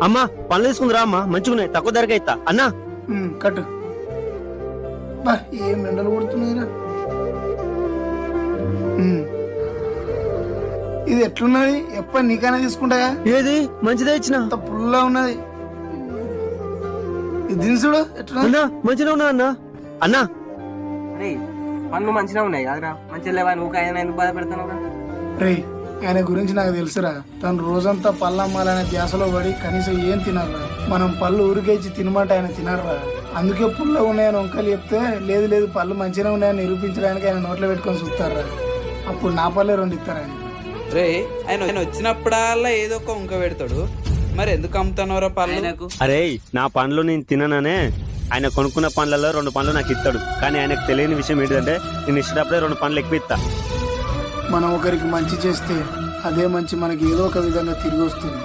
అమ్మా పనులు తీసుకుందిరా అమ్మా మంచిగున్నాయి తక్కువ ధరకే ఇస్తా అన్నా. కట్టు. బా ఏం ఎండలు కొడుతున్నాయిరా. ఇది ఎట్లున్నది? ఎప్పటి నీకైనా తీసుకుంటా. ఏది మంచిదే ఇచ్చిన పుల్లా ఉన్నది. ఇది దినుసుడు ఎట్లా మంచిగా ఉన్నా అన్నా. అన్నా పనులు మంచిగా ఉన్నాయి కదరా, మంచిగా లేవా? నువ్వు ఆయన ఎందుకు బాధ పెడతాను? రే ఆయన గురించి నాకు తెలుసురా. తను రోజంతా పళ్ళు అమ్మాలనే ధ్యాసలో పడి కనీసం ఏం తినరా. మనం పళ్ళు ఊరికేసి తినమంటే ఆయన తినరా. అందుకే పుల్ల ఉన్నాయని వంకలు చెప్తే లేదు లేదు పళ్ళు మంచిగా ఉన్నాయని నిరూపించడానికి ఆయన నోట్లో పెట్టుకొని చూస్తారా. అప్పుడు నా పళ్ళే 2 ఇస్తారు ఆయన. రే ఆయన వచ్చినప్పుడల్లా ఏదో ఒక వంక పెడతాడు, మరి ఎందుకు అమ్ముతానోరా పళ్ళు? అరే నా పండ్లు నేను తిననే, ఆయన కొనుక్కున్న పండ్లలో 2 పండ్లు నాకు ఇస్తాడు. కానీ ఆయనకు తెలియని విషయం ఏంటంటే నేను ఇచ్చినప్పుడే 2 పండ్లు ఎక్కువ ఇస్తా. మనం ఒకరికి మంచి చేస్తే అదే మంచి మనకి ఏదో ఒక విధంగా తిరిగి వస్తుంది.